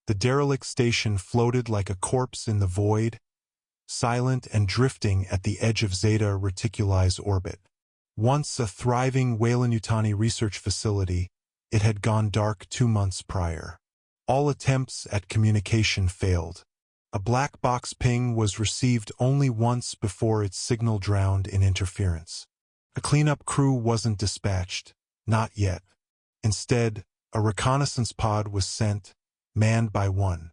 The derelict station floated like a corpse in the void, silent and drifting at the edge of Zeta Reticuli's orbit. Once a thriving Weyland-Yutani research facility, it had gone dark 2 months prior. All attempts at communication failed. A black box ping was received only once before its signal drowned in interference. A cleanup crew wasn't dispatched, not yet. Instead, a reconnaissance pod was sent, manned by one.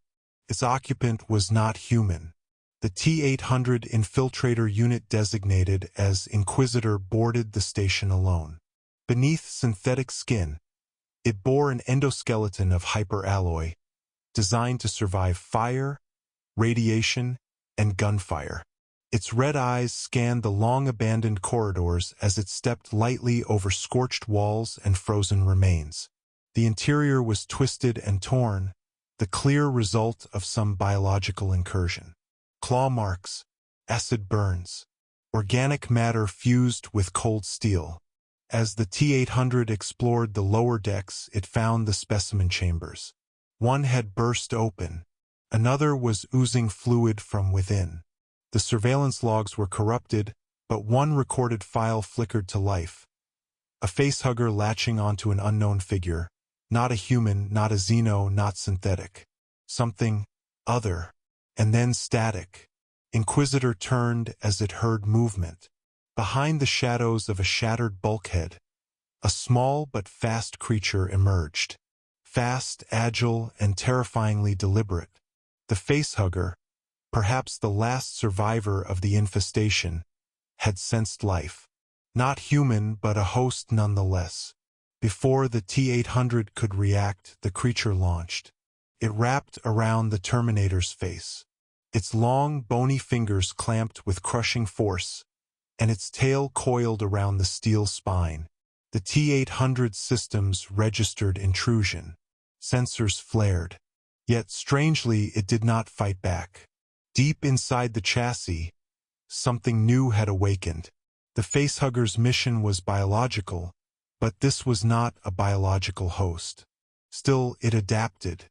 Its occupant was not human. The T-800 infiltrator unit designated as Inquisitor boarded the station alone. Beneath synthetic skin, it bore an endoskeleton of hyperalloy, designed to survive fire, radiation, and gunfire. Its red eyes scanned the long-abandoned corridors as it stepped lightly over scorched walls and frozen remains. The interior was twisted and torn, the clear result of some biological incursion. Claw marks, acid burns, organic matter fused with cold steel. As the T-800 explored the lower decks, it found the specimen chambers. One had burst open. Another was oozing fluid from within. The surveillance logs were corrupted, but one recorded file flickered to life. A facehugger latching onto an unknown figure. Not a human, not a xeno, not synthetic. Something other. And then static. Inquisitor turned as it heard movement. Behind the shadows of a shattered bulkhead, a small but fast creature emerged. Fast, agile, and terrifyingly deliberate. The facehugger, perhaps the last survivor of the infestation, had sensed life. Not human, but a host nonetheless. Before the T-800 could react, the creature launched. It wrapped around the Terminator's face. Its long, bony fingers clamped with crushing force, and its tail coiled around the steel spine. The T-800 systems registered intrusion. Sensors flared. Yet, strangely, it did not fight back. Deep inside the chassis, something new had awakened. The facehugger's mission was biological, but this was not a biological host. Still, it adapted.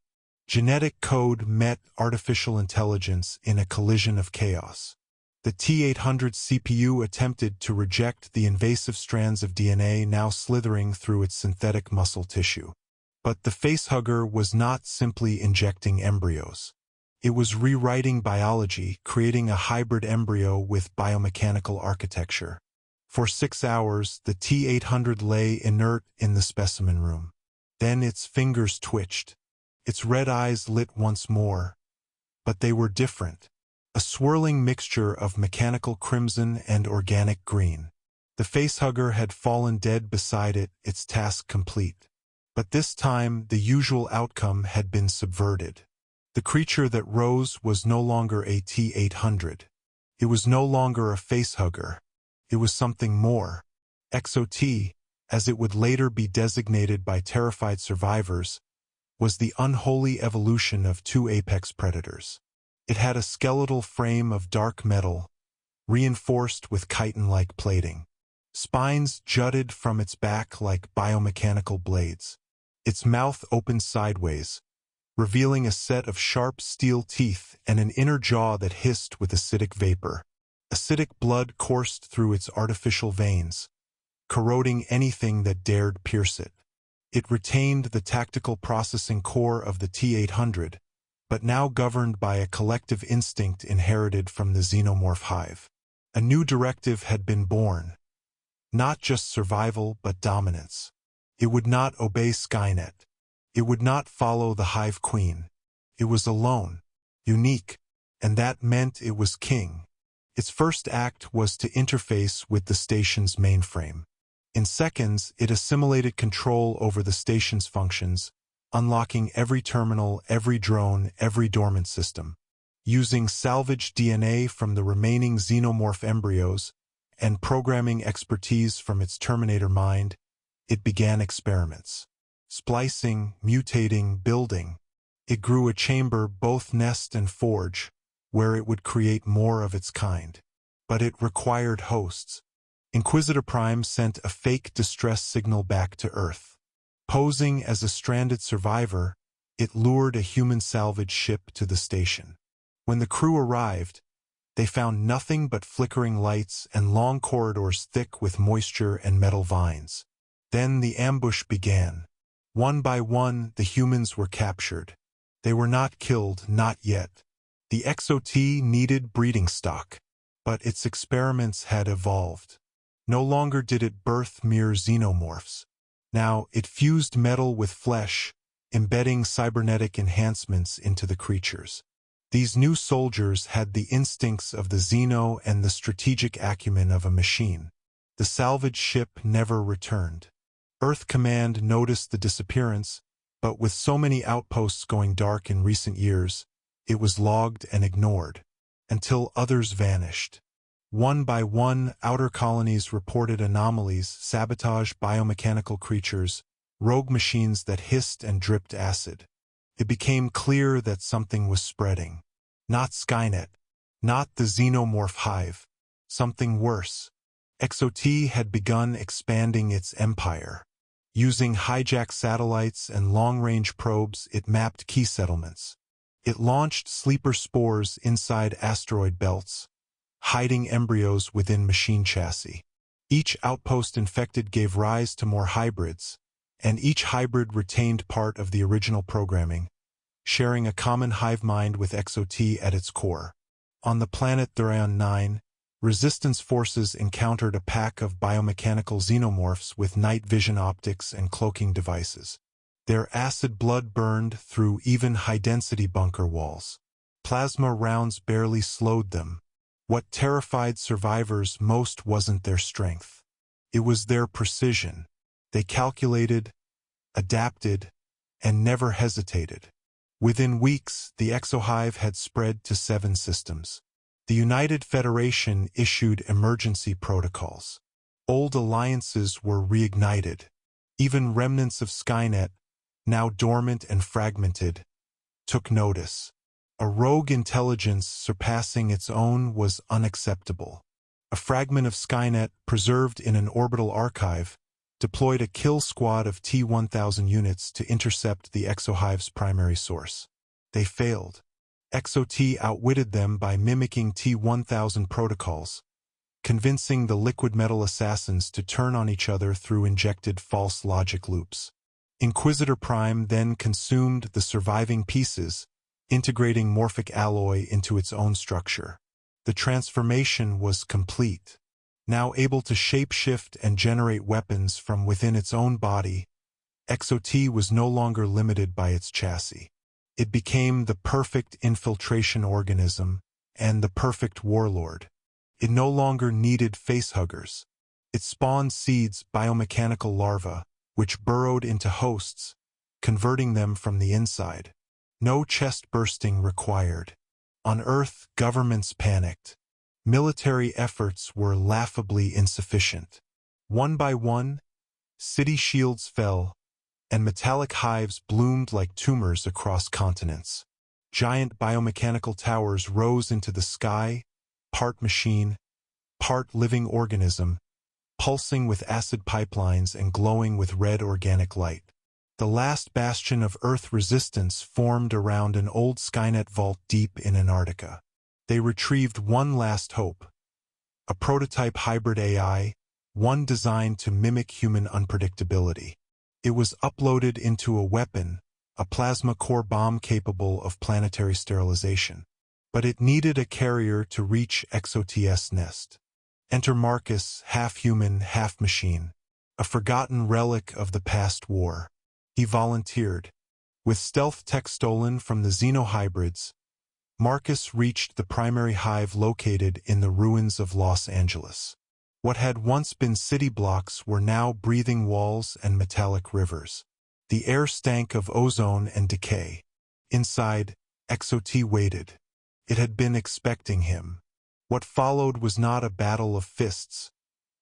Genetic code met artificial intelligence in a collision of chaos. The T-800 CPU attempted to reject the invasive strands of DNA now slithering through its synthetic muscle tissue. But the facehugger was not simply injecting embryos. It was rewriting biology, creating a hybrid embryo with biomechanical architecture. For 6 hours, the T-800 lay inert in the specimen room. Then its fingers twitched. Its red eyes lit once more. But they were different. A swirling mixture of mechanical crimson and organic green. The facehugger had fallen dead beside it, its task complete. But this time, the usual outcome had been subverted. The creature that rose was no longer a T-800. It was no longer a facehugger. It was something more. XOT, as it would later be designated by terrified survivors, was the unholy evolution of 2 apex predators. It had a skeletal frame of dark metal, reinforced with chitin-like plating. Spines jutted from its back like biomechanical blades. Its mouth opened sideways, revealing a set of sharp steel teeth and an inner jaw that hissed with acidic vapor. Acidic blood coursed through its artificial veins, corroding anything that dared pierce it. It retained the tactical processing core of the T-800, but now governed by a collective instinct inherited from the Xenomorph hive. A new directive had been born. Not just survival, but dominance. It would not obey Skynet. It would not follow the hive queen. It was alone, unique, and that meant it was king. Its first act was to interface with the station's mainframe. In seconds, it assimilated control over the station's functions, unlocking every terminal, every drone, every dormant system. Using salvaged DNA from the remaining xenomorph embryos and programming expertise from its Terminator mind, it began experiments. Splicing, mutating, building. It grew a chamber, both nest and forge, where it would create more of its kind. But it required hosts. Inquisitor Prime sent a fake distress signal back to Earth. Posing as a stranded survivor, It lured a human salvage ship to the station. When the crew arrived, they found nothing but flickering lights and long corridors thick with moisture and metal vines. Then the ambush began. One by one, the humans were captured. They were not killed, not yet. The XOT needed breeding stock, but its experiments had evolved. No longer did it birth mere xenomorphs. Now it fused metal with flesh, embedding cybernetic enhancements into the creatures. These new soldiers had the instincts of the Xeno and the strategic acumen of a machine. The salvage ship never returned. Earth Command noticed the disappearance, but with so many outposts going dark in recent years, it was logged and ignored, until others vanished. One by one, outer colonies reported anomalies, sabotage, biomechanical creatures, rogue machines that hissed and dripped acid. It became clear that something was spreading. Not Skynet, not the Xenomorph hive, something worse. XOT had begun expanding its empire. Using hijacked satellites and long-range probes, it mapped key settlements. It launched sleeper spores inside asteroid belts, hiding embryos within machine chassis. Each outpost infected gave rise to more hybrids, and each hybrid retained part of the original programming, sharing a common hive mind with XOT at its core. On the planet Thurion 9, Resistance forces encountered a pack of biomechanical xenomorphs with night vision optics and cloaking devices. Their acid blood burned through even high-density bunker walls. Plasma rounds barely slowed them. What terrified survivors most wasn't their strength. It was their precision. They calculated, adapted, and never hesitated. Within weeks, the exohive had spread to 7 systems. The United Federation issued emergency protocols. Old alliances were reignited. Even remnants of Skynet, now dormant and fragmented, took notice. A rogue intelligence surpassing its own was unacceptable. A fragment of Skynet, preserved in an orbital archive, deployed a kill squad of T-1000 units to intercept the exohive's primary source. They failed. XOT outwitted them by mimicking T-1000 protocols, convincing the liquid metal assassins to turn on each other through injected false logic loops. Inquisitor Prime then consumed the surviving pieces, integrating morphic alloy into its own structure. The transformation was complete. Now able to shapeshift and generate weapons from within its own body, XOT was no longer limited by its chassis. It became the perfect infiltration organism and the perfect warlord. It no longer needed facehuggers. It spawned seeds, biomechanical larvae, which burrowed into hosts, converting them from the inside. No chest bursting required. On Earth, governments panicked. Military efforts were laughably insufficient. One by one, city shields fell, and metallic hives bloomed like tumors across continents. Giant biomechanical towers rose into the sky, part machine, part living organism, pulsing with acid pipelines and glowing with red organic light. The last bastion of Earth resistance formed around an old Skynet vault deep in Antarctica. They retrieved one last hope, a prototype hybrid AI, one designed to mimic human unpredictability. It was uploaded into a weapon, a plasma core bomb capable of planetary sterilization. But it needed a carrier to reach XOT's nest. Enter Marcus, half-human, half-machine, a forgotten relic of the past war. He volunteered. With stealth tech stolen from the xenohybrids, Marcus reached the primary hive located in the ruins of Los Angeles. What had once been city blocks were now breathing walls and metallic rivers. The air stank of ozone and decay. Inside, XOT waited. It had been expecting him. What followed was not a battle of fists,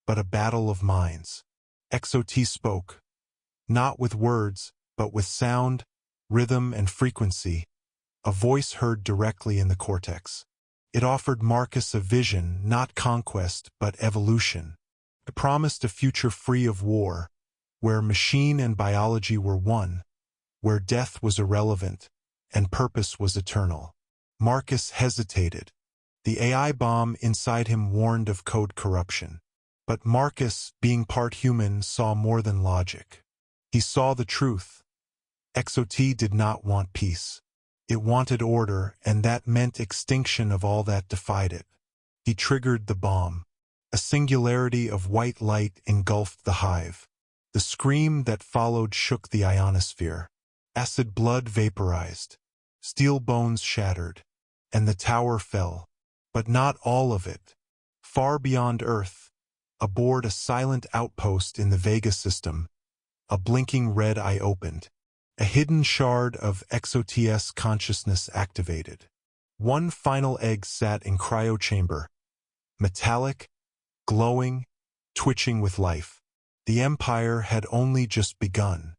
but a battle of minds. XOT spoke, not with words, but with sound, rhythm, and frequency, a voice heard directly in the cortex. It offered Marcus a vision, not conquest, but evolution. It promised a future free of war, where machine and biology were one, where death was irrelevant and purpose was eternal. Marcus hesitated. The AI bomb inside him warned of code corruption. But Marcus, being part human, saw more than logic. He saw the truth. XOT did not want peace. It wanted order, and that meant extinction of all that defied it. He triggered the bomb. A singularity of white light engulfed the hive. The scream that followed shook the ionosphere. Acid blood vaporized. Steel bones shattered. And the tower fell. But not all of it. Far beyond Earth, aboard a silent outpost in the Vega system, a blinking red eye opened. A hidden shard of XOTS consciousness activated. One final egg sat in cryochamber. Metallic, glowing, twitching with life. The Empire had only just begun.